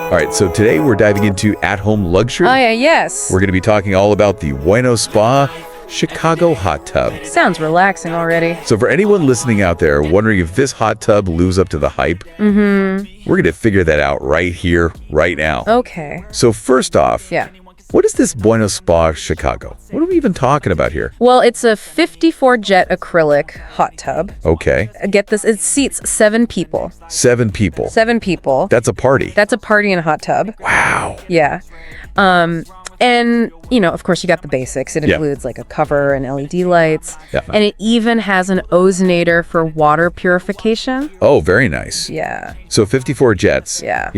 All right, so today we're diving into at-home luxury. Oh, yeah, yes. We're going to be talking all about the Bueno Spa Chicago hot tub. Sounds relaxing already. So for anyone listening out there wondering if this hot tub lives up to the hype, we're going to figure that out right here, right now. Okay. So first off, Yeah. what is this Bueno Spa Chicago? What are we even talking about here? Well, it's a 54 jet acrylic hot tub. Okay, Get this, it seats 7 people. 7 people. 7 people. That's a party. That's a party in a hot tub. Wow. Yeah. And, of course, you got the basics. It includes like a cover and LED lights. Yeah. And it even has an ozonator for water purification. Oh, very nice. Yeah. So 54 jets. Yeah.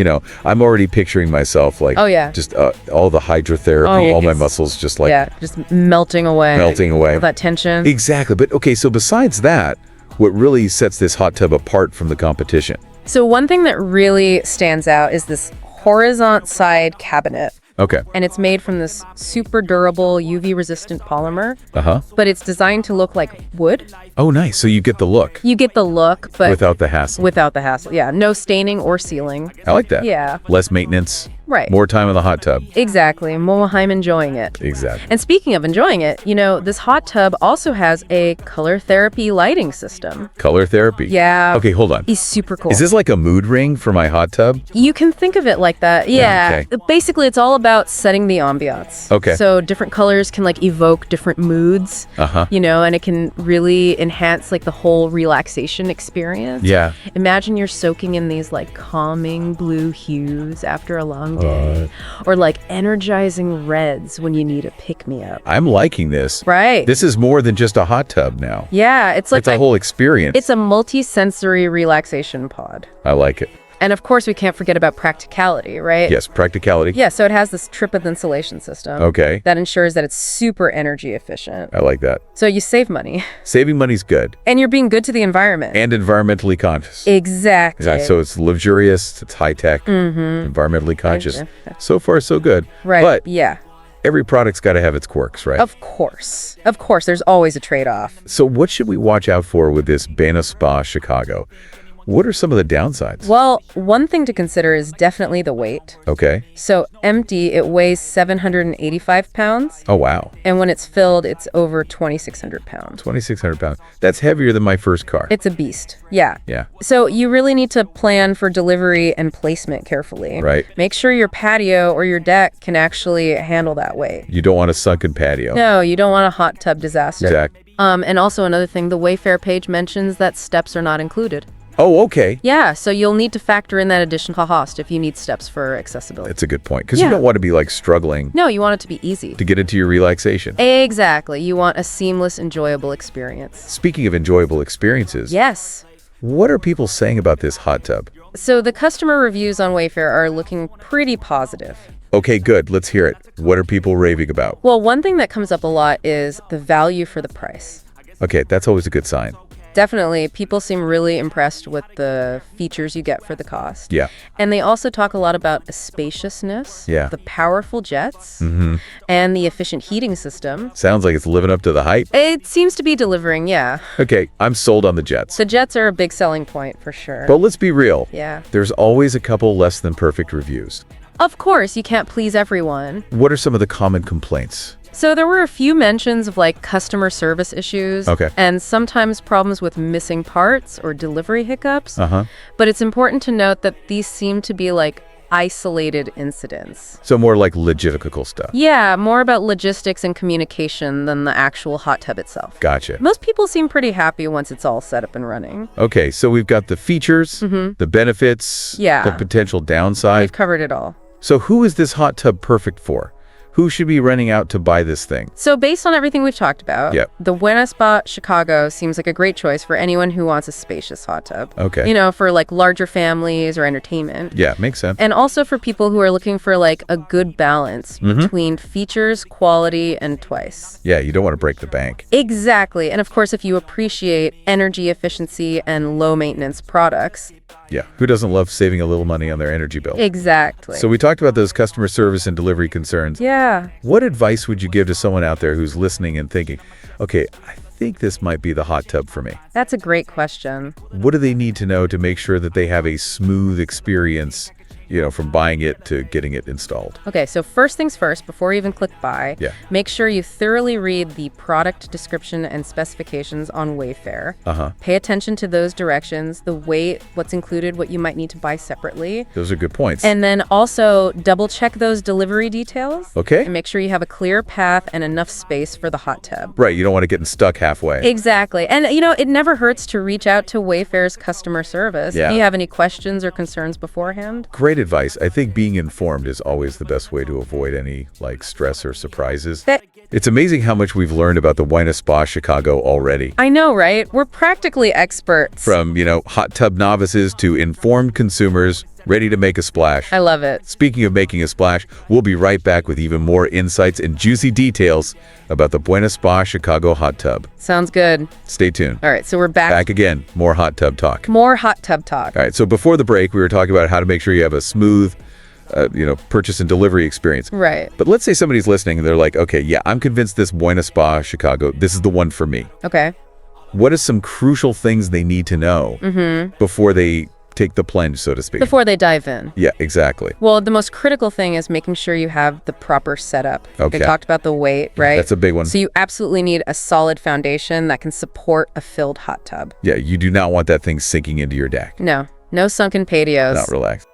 I'm already picturing myself like, Oh, yeah. just all the hydrotherapy, Oh, yeah, all my it's- muscles just like Yeah, just melting away. melting away. All that tension. Exactly. But okay, so besides that, what really sets this hot tub apart from the competition? So one thing that really stands out is this horizontal side cabinet. Okay. And it's made from this super durable UV-resistant polymer, Uh-huh. but it's designed to look like wood. Oh, nice. So you get the look You get the look, but without the hassle. without the hassle. Yeah, no staining or sealing. I like that. Yeah. Less maintenance. Right. More time in the hot tub. Exactly. I'm enjoying it. Exactly. And speaking of enjoying it, this hot tub also has a color therapy lighting system. Color therapy. Yeah. Okay, hold on. It's super cool. Is this like a mood ring for my hot tub? You can think of it like that. Yeah. okay. Basically, it's all about setting the ambiance. Okay. So different colors can evoke different moods. Uh-huh. And it can really enhance the whole relaxation experience. Yeah. Imagine you're soaking in these calming blue hues after a long day, or energizing reds when you need a pick-me-up. I'm liking this. Right. This is more than just a hot tub now. Yeah, it's It's a whole experience. It's a multi-sensory relaxation pod. I like it. And of course, we can't forget about practicality, right? Yes, practicality. Yeah, so it has this triplet insulation system. Okay. That ensures that it's super energy efficient. I like that. So you save money. Saving money's good. And you're being good to the environment. And environmentally conscious. Exactly. Yeah, so it's luxurious, it's high-tech, environmentally conscious. So far, so good. Right. But yeah. every product's got to have its quirks, right? Of course. Of course, there's always a trade-off. So what should we watch out for with this Bueno Spa Chicago? What are some of the downsides? Well, one thing to consider is definitely the weight. Okay. So empty, it weighs 785 pounds. Oh, wow. And when it's filled, it's over 2,600 pounds. 2,600 pounds. That's heavier than my first car. It's a beast. Yeah. Yeah. So you really need to plan for delivery and placement carefully. Right. Make sure your patio or your deck can actually handle that weight. You don't want a sunken patio. No, you don't want a hot tub disaster. Exactly. And also another thing, the Wayfair page mentions that steps are not included. Oh, okay. Yeah, so you'll need to factor in that additional cost if you need steps for accessibility. That's a good point. Because you Yeah. don't want to be struggling No, you want it to be easy. to get into your relaxation. Exactly. You want a seamless, enjoyable experience. Speaking of enjoyable experiences, Yes. what are people saying about this hot tub? So the customer reviews on Wayfair are looking pretty positive. Okay, good. Let's hear it. What are people raving about? Well, one thing that comes up a lot is the value for the price. Okay, that's always a good sign. Definitely, people seem really impressed with the features you get for the cost. Yeah. And they also talk a lot about the spaciousness, Yeah. the powerful jets, and the efficient heating system. Sounds like it's living up to the hype. It seems to be delivering, yeah. Okay, I'm sold on the jets. The jets are a big selling point for sure. But let's be real. Yeah. There's always a couple less than perfect reviews. Of course, you can't please everyone. What are some of the common complaints? So there were a few mentions of customer service issues. Okay. And sometimes problems with missing parts or delivery hiccups. Uh-huh. But it's important to note that these seem to be isolated incidents. So more like logistical stuff. Yeah, more about logistics and communication than the actual hot tub itself. Gotcha. Most people seem pretty happy once it's all set up and running. Okay, so we've got the features, the benefits, Yeah. the potential downside. We've covered it all. So who is this hot tub perfect for? Who should be running out to buy this thing? So based on everything we've talked about, Yep. the Bueno Spa Chicago seems like a great choice for anyone who wants a spacious hot tub. Okay. For larger families or entertainment. Yeah, makes sense. And also for people who are looking for a good balance between features, quality, and twice. Yeah, you don't want to break the bank. Exactly. And of course, if you appreciate energy efficiency and low maintenance products. Yeah, who doesn't love saving a little money on their energy bill? Exactly. So we talked about those customer service and delivery concerns. Yeah. What advice would you give to someone out there who's listening and thinking, okay, I think this might be the hot tub for me? That's a great question. What do they need to know to make sure that they have a smooth experience from buying it to getting it installed. Okay, so first things first, before you even click buy, Yeah. make sure you thoroughly read the product description and specifications on Wayfair. Uh-huh. Pay attention to those directions, the weight, what's included, what you might need to buy separately. Those are good points. And then also double check those delivery details. Okay. And make sure you have a clear path and enough space for the hot tub. Right, you don't want to get stuck halfway. Exactly. And, it never hurts to reach out to Wayfair's customer service. Yeah. If you have any questions or concerns beforehand. Great advice. I think being informed is always the best way to avoid any, stress or surprises. It's amazing how much we've learned about the Bueno Spa Chicago already. I know, right? We're practically experts. From, hot tub novices to informed consumers ready to make a splash. I love it. Speaking of making a splash, we'll be right back with even more insights and juicy details about the Bueno Spa Chicago hot tub. Sounds good. Stay tuned. All right, so we're back. Back again. More hot tub talk. More hot tub talk. All right, so before the break, we were talking about how to make sure you have a smooth, purchase and delivery experience. Right. But let's say somebody's listening and they're like, okay, yeah, I'm convinced this Bueno Spa Chicago, this is the one for me. Okay. What are some crucial things they need to know before they take the plunge, so to speak? Before they dive in. Yeah, exactly. Well, the most critical thing is making sure you have the proper setup. Okay. We talked about the weight, right? That's a big one. So you absolutely need a solid foundation that can support a filled hot tub. Yeah, you do not want that thing sinking into your deck. No sunken patios. Not relaxed.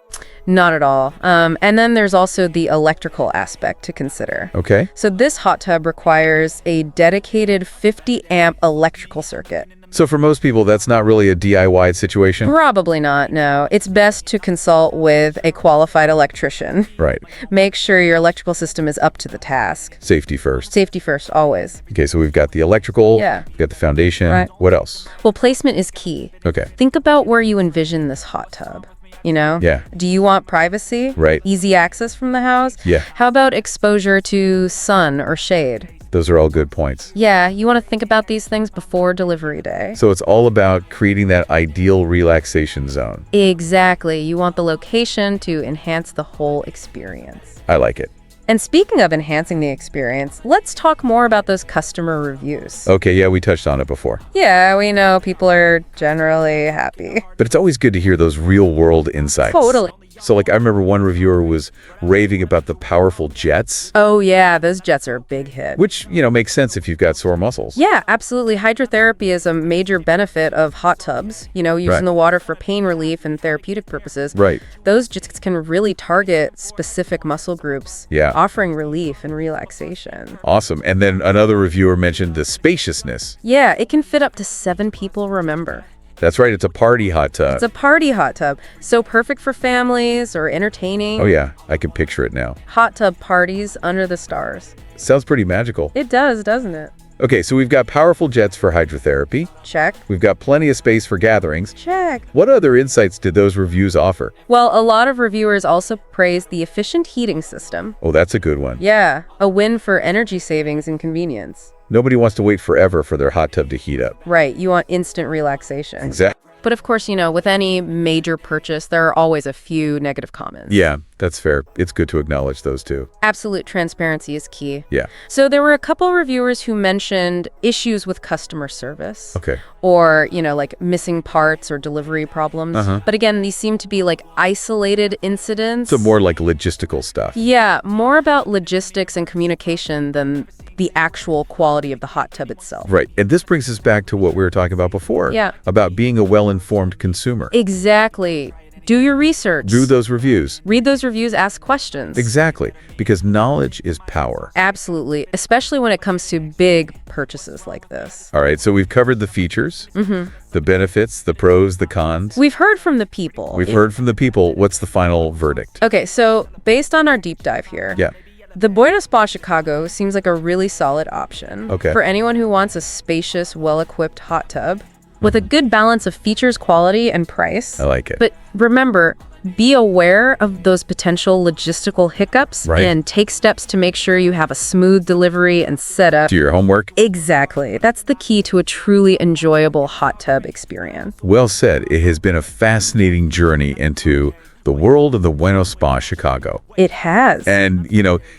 Not at all. And then there's also the electrical aspect to consider. Okay. So this hot tub requires a dedicated 50 amp electrical circuit. So for most people, that's not really a DIY situation? Probably not, no. It's best to consult with a qualified electrician. Right. Make sure your electrical system is up to the task. Safety first. Safety first, always. Okay, so we've got the electrical, Yeah. we've got the foundation. Right. What else? Well, placement is key. Okay. Think about where you envision this hot tub. Yeah. Do you want privacy? Right. Easy access from the house? Yeah. How about exposure to sun or shade? Those are all good points. Yeah, you want to think about these things before delivery day. So it's all about creating that ideal relaxation zone. Exactly. You want the location to enhance the whole experience. I like it. And speaking of enhancing the experience, let's talk more about those customer reviews. Okay, yeah, we touched on it before. Yeah, we know people are generally happy. But it's always good to hear those real-world insights. Totally. So, I remember one reviewer was raving about the powerful jets, Oh, yeah, those jets are a big hit. which, makes sense if you've got sore muscles. Yeah, absolutely. Hydrotherapy is a major benefit of hot tubs, using Right. the water for pain relief and therapeutic purposes. Right. Those jets can really target specific muscle groups, Yeah. offering relief and relaxation. Awesome. And then another reviewer mentioned the spaciousness. Yeah, it can fit up to 7 people, remember. That's right, it's a party hot tub. It's a party hot tub, so perfect for families or entertaining. Oh yeah, I can picture it now. Hot tub parties under the stars. Sounds pretty magical. It does, doesn't it? Okay, so we've got powerful jets for hydrotherapy. Check. We've got plenty of space for gatherings. Check. What other insights did those reviews offer? Well, a lot of reviewers also praised the efficient heating system. Oh, that's a good one. Yeah, a win for energy savings and convenience. Nobody wants to wait forever for their hot tub to heat up. Right, you want instant relaxation. Exactly. But of course, with any major purchase, there are always a few negative comments. Yeah, that's fair. It's good to acknowledge those too. Absolute transparency is key. Yeah. So there were a couple reviewers who mentioned issues with customer service. Okay. Or, like missing parts or delivery problems. But again, these seem to be like isolated incidents. So more like logistical stuff. Yeah, more about logistics and communication than the actual quality of the hot tub itself. Right. And this brings us back to what we were talking about before. Yeah. About being a well-informed consumer. Exactly. Do your research. Do those reviews. Read those reviews, ask questions. Exactly. Because knowledge is power. Absolutely, especially when it comes to big purchases like this. All right, so we've covered the features, the benefits, the pros, the cons. We've heard from the people. We've heard from the people. What's the final verdict? Okay, so based on our deep dive here, Yeah. the Bueno Spa Chicago seems like a really solid option Okay. for anyone who wants a spacious, well-equipped hot tub with a good balance of features, quality, and price. I like it. But remember, be aware of those potential logistical hiccups Right. and take steps to make sure you have a smooth delivery and setup. Do your homework. Exactly. That's the key to a truly enjoyable hot tub experience. Well said. It has been a fascinating journey into the world of the Bueno Spa Chicago. It has. And,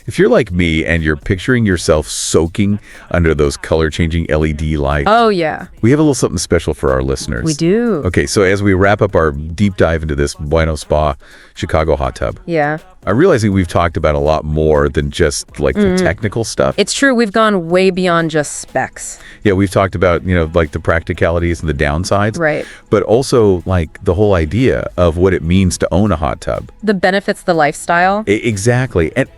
if you're like me and you're picturing yourself soaking under those color-changing LED lights, Oh, yeah. we have a little something special for our listeners. We do. Okay, so as we wrap up our deep dive into this Bueno Spa Chicago hot tub, Yeah. I'm realizing we've talked about a lot more than just like the technical stuff. It's true. We've gone way beyond just specs. Yeah, we've talked about, like the practicalities and the downsides. Right. But also like the whole idea of what it means to own a hot tub. The benefits, the lifestyle. Exactly. And,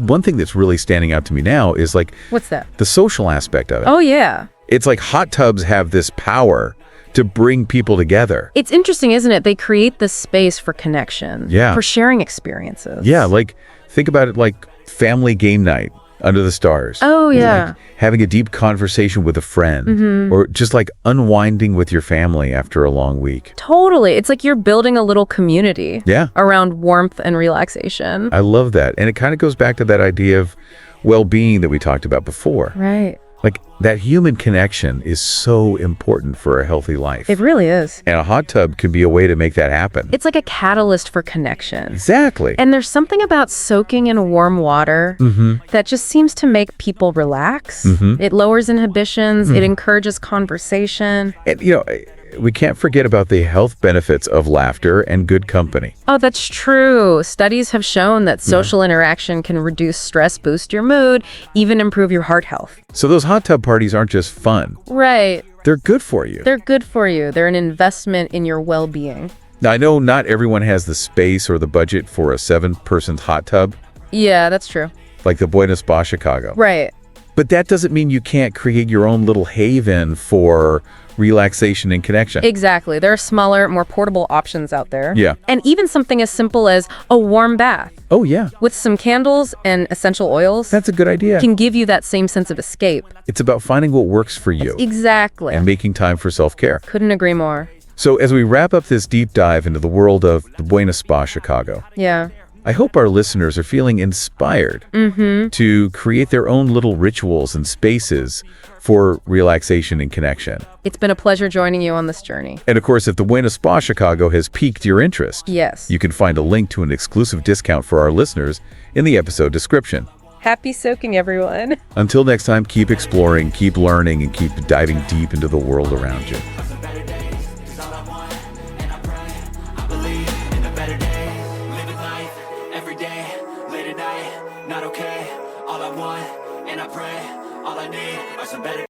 one thing that's really standing out to me now is like What's that? the social aspect of it. Oh, yeah. It's like hot tubs have this power to bring people together. It's interesting, isn't it? They create this space for connection. Yeah. For sharing experiences. Yeah, like think about it like family game night under the stars. Oh, yeah. Like having a deep conversation with a friend or just like unwinding with your family after a long week. Totally. It's like you're building a little community. Yeah. Around warmth and relaxation. I love that. And it kind of goes back to that idea of well-being that we talked about before. Right. Like that human connection is so important for a healthy life. It really is. And a hot tub can be a way to make that happen. It's like a catalyst for connection. Exactly. And there's something about soaking in warm water that just seems to make people relax. It lowers inhibitions. It encourages conversation. And, we can't forget about the health benefits of laughter and good company. Oh, that's true. Studies have shown that social interaction can reduce stress, boost your mood, even improve your heart health. So those hot tub parties aren't just fun. Right. They're good for you. They're good for you. They're an investment in your well-being. Now, I know not everyone has the space or the budget for a 7-person hot tub, Yeah, that's true. like the Bueno Spa Chicago. Right. But that doesn't mean you can't create your own little haven for relaxation and connection. Exactly. There are smaller, more portable options out there. Yeah. And even something as simple as a warm bath Oh, yeah. with some candles and essential oils That's a good idea. can give you that same sense of escape. It's about finding what works for you Exactly. and making time for self-care. Couldn't agree more. So as we wrap up this deep dive into the world of the Bueno Spa Chicago, Yeah. I hope our listeners are feeling inspired to create their own little rituals and spaces for relaxation and connection. It's been a pleasure joining you on this journey. And of course, if the Bueno Spa Chicago has piqued your interest, Yes. you can find a link to an exclusive discount for our listeners in the episode description. Happy soaking, everyone. Until next time, keep exploring, keep learning, and keep diving deep into the world around you. Not okay, all I want, and I pray, all I need are some better